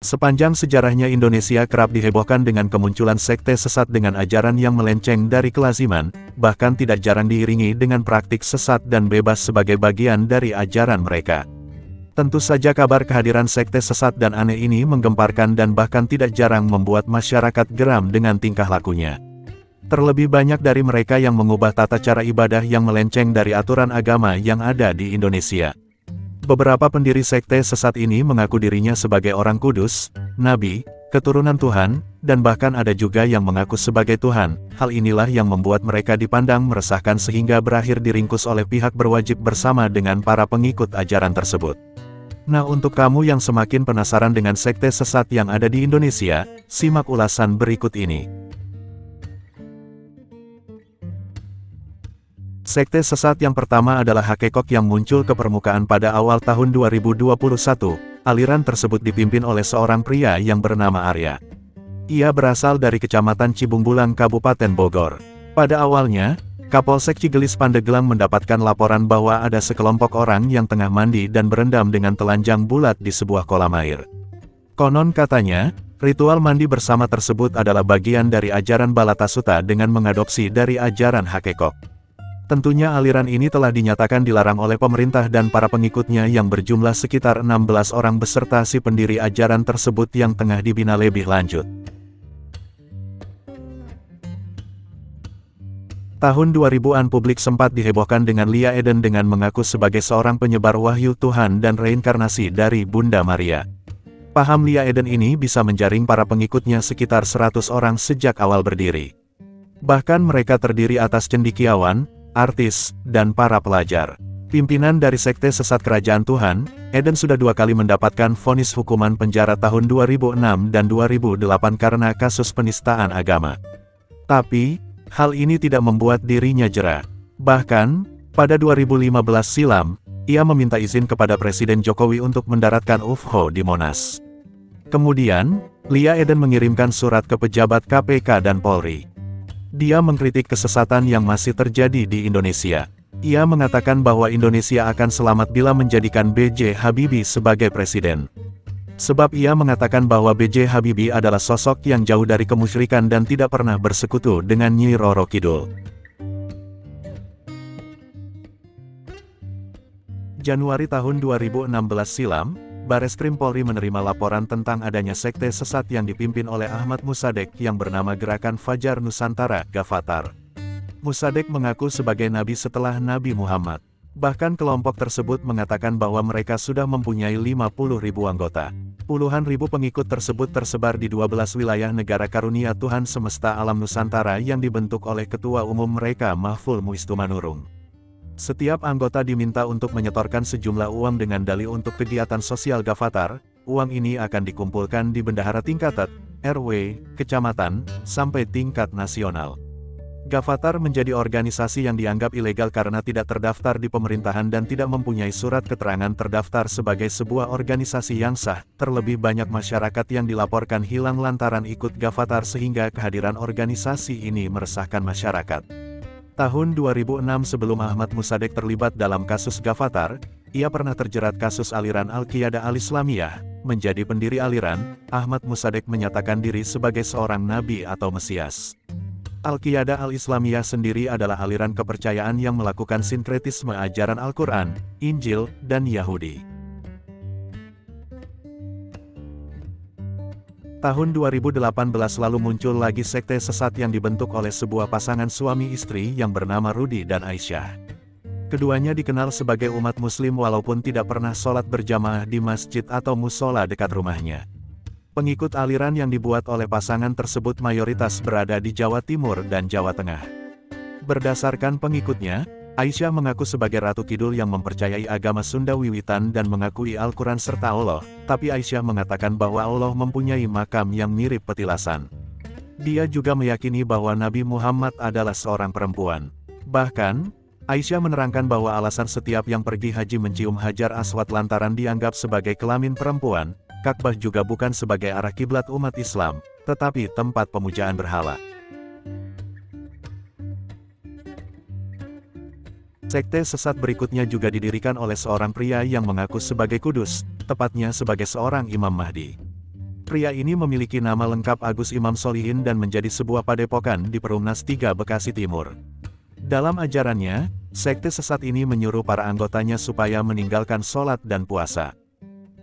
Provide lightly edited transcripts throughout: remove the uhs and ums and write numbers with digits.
Sepanjang sejarahnya Indonesia kerap dihebohkan dengan kemunculan sekte sesat dengan ajaran yang melenceng dari kelaziman, bahkan tidak jarang diiringi dengan praktik sesat dan bebas sebagai bagian dari ajaran mereka. Tentu saja kabar kehadiran sekte sesat dan aneh ini menggemparkan dan bahkan tidak jarang membuat masyarakat geram dengan tingkah lakunya. Terlebih banyak dari mereka yang mengubah tata cara ibadah yang melenceng dari aturan agama yang ada di Indonesia. Beberapa pendiri sekte sesat ini mengaku dirinya sebagai orang kudus, nabi, keturunan Tuhan, dan bahkan ada juga yang mengaku sebagai Tuhan. Hal inilah yang membuat mereka dipandang meresahkan sehingga berakhir diringkus oleh pihak berwajib bersama dengan para pengikut ajaran tersebut. Nah, untuk kamu yang semakin penasaran dengan sekte sesat yang ada di Indonesia, simak ulasan berikut ini. Sekte sesat yang pertama adalah Hakekok yang muncul ke permukaan pada awal tahun 2021. Aliran tersebut dipimpin oleh seorang pria yang bernama Arya. Ia berasal dari Kecamatan Cibungbulang, Kabupaten Bogor. Pada awalnya, Kapolsek Cigelis Pandeglang mendapatkan laporan bahwa ada sekelompok orang yang tengah mandi dan berendam dengan telanjang bulat di sebuah kolam air. Konon katanya, ritual mandi bersama tersebut adalah bagian dari ajaran Balatasuta dengan mengadopsi dari ajaran Hakekok. Tentunya aliran ini telah dinyatakan dilarang oleh pemerintah dan para pengikutnya yang berjumlah sekitar 16 orang beserta si pendiri ajaran tersebut yang tengah dibina lebih lanjut. Tahun 2000-an publik sempat dihebohkan dengan Lia Eden dengan mengaku sebagai seorang penyebar wahyu Tuhan dan reinkarnasi dari Bunda Maria. Paham Lia Eden ini bisa menjaring para pengikutnya sekitar 100 orang sejak awal berdiri. Bahkan mereka terdiri atas cendekiawan, artis, dan para pelajar. Pimpinan dari sekte sesat Kerajaan Tuhan, Eden sudah 2 kali mendapatkan vonis hukuman penjara tahun 2006 dan 2008 karena kasus penistaan agama. Tapi, hal ini tidak membuat dirinya jera. Bahkan, pada 2015 silam, ia meminta izin kepada Presiden Jokowi untuk mendaratkan UFO di Monas. Kemudian, Lia Eden mengirimkan surat ke pejabat KPK dan Polri. Dia mengkritik kesesatan yang masih terjadi di Indonesia. Ia mengatakan bahwa Indonesia akan selamat bila menjadikan B.J. Habibie sebagai presiden. Sebab ia mengatakan bahwa B.J. Habibie adalah sosok yang jauh dari kemusyrikan dan tidak pernah bersekutu dengan Nyi Roro Kidul. Januari tahun 2016 silam, Bareskrim Polri menerima laporan tentang adanya sekte sesat yang dipimpin oleh Ahmad Musadek yang bernama Gerakan Fajar Nusantara, Gavatar. Musadek mengaku sebagai nabi setelah Nabi Muhammad. Bahkan kelompok tersebut mengatakan bahwa mereka sudah mempunyai 50.000 anggota. Puluhan ribu pengikut tersebut tersebar di 12 wilayah negara karunia Tuhan semesta alam Nusantara yang dibentuk oleh ketua umum mereka Mahful Muistumanurung. Setiap anggota diminta untuk menyetorkan sejumlah uang dengan dalih untuk kegiatan sosial Gavatar. Uang ini akan dikumpulkan di bendahara tingkat RW, kecamatan, sampai tingkat nasional. Gavatar menjadi organisasi yang dianggap ilegal karena tidak terdaftar di pemerintahan dan tidak mempunyai surat keterangan terdaftar sebagai sebuah organisasi yang sah. Terlebih banyak masyarakat yang dilaporkan hilang lantaran ikut Gavatar sehingga kehadiran organisasi ini meresahkan masyarakat. Tahun 2006 sebelum Ahmad Musadek terlibat dalam kasus Gavatar, ia pernah terjerat kasus aliran Al-Qiyadah Al-Islamiyah. Menjadi pendiri aliran, Ahmad Musadek menyatakan diri sebagai seorang nabi atau Mesias. Al-Qiyadah Al-Islamiyah sendiri adalah aliran kepercayaan yang melakukan sinkretisme ajaran Al-Quran, Injil, dan Yahudi. Tahun 2018 lalu muncul lagi sekte sesat yang dibentuk oleh sebuah pasangan suami istri yang bernama Rudi dan Aisyah. Keduanya dikenal sebagai umat muslim walaupun tidak pernah sholat berjamaah di masjid atau musola dekat rumahnya. Pengikut aliran yang dibuat oleh pasangan tersebut mayoritas berada di Jawa Timur dan Jawa Tengah. Berdasarkan pengikutnya, Aisyah mengaku sebagai Ratu Kidul yang mempercayai agama Sunda Wiwitan dan mengakui Al-Quran serta Allah, tapi Aisyah mengatakan bahwa Allah mempunyai makam yang mirip petilasan. Dia juga meyakini bahwa Nabi Muhammad adalah seorang perempuan. Bahkan, Aisyah menerangkan bahwa alasan setiap yang pergi haji mencium Hajar Aswad lantaran dianggap sebagai kelamin perempuan. Ka'bah juga bukan sebagai arah kiblat umat Islam, tetapi tempat pemujaan berhala. Sekte sesat berikutnya juga didirikan oleh seorang pria yang mengaku sebagai kudus, tepatnya sebagai seorang Imam Mahdi. Pria ini memiliki nama lengkap Agus Imam Solihin dan menjadi sebuah padepokan di Perumnas 3 Bekasi Timur. Dalam ajarannya, sekte sesat ini menyuruh para anggotanya supaya meninggalkan sholat dan puasa.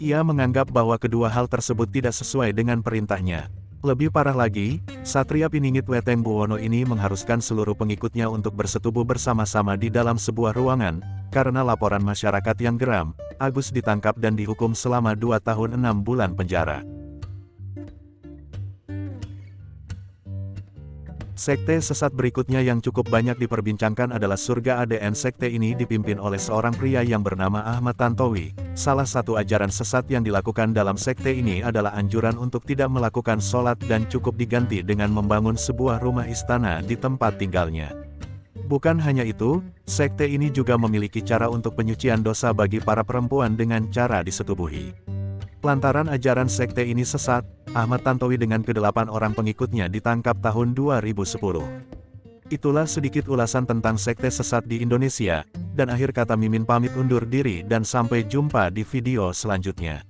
Ia menganggap bahwa kedua hal tersebut tidak sesuai dengan perintahnya. Lebih parah lagi, Satria Piningit Weteng Buwono ini mengharuskan seluruh pengikutnya untuk bersetubuh bersama-sama di dalam sebuah ruangan. Karena laporan masyarakat yang geram, Agus ditangkap dan dihukum selama 2 tahun 6 bulan penjara. Sekte sesat berikutnya yang cukup banyak diperbincangkan adalah Surga ADN. Sekte ini dipimpin oleh seorang pria yang bernama Ahmad Tantowi. Salah satu ajaran sesat yang dilakukan dalam sekte ini adalah anjuran untuk tidak melakukan sholat dan cukup diganti dengan membangun sebuah rumah istana di tempat tinggalnya. Bukan hanya itu, sekte ini juga memiliki cara untuk penyucian dosa bagi para perempuan dengan cara disetubuhi. Lantaran ajaran sekte ini sesat, Ahmad Tantowi dengan ke-8 orang pengikutnya ditangkap tahun 2010. Itulah sedikit ulasan tentang sekte sesat di Indonesia, dan akhir kata Mimin pamit undur diri dan sampai jumpa di video selanjutnya.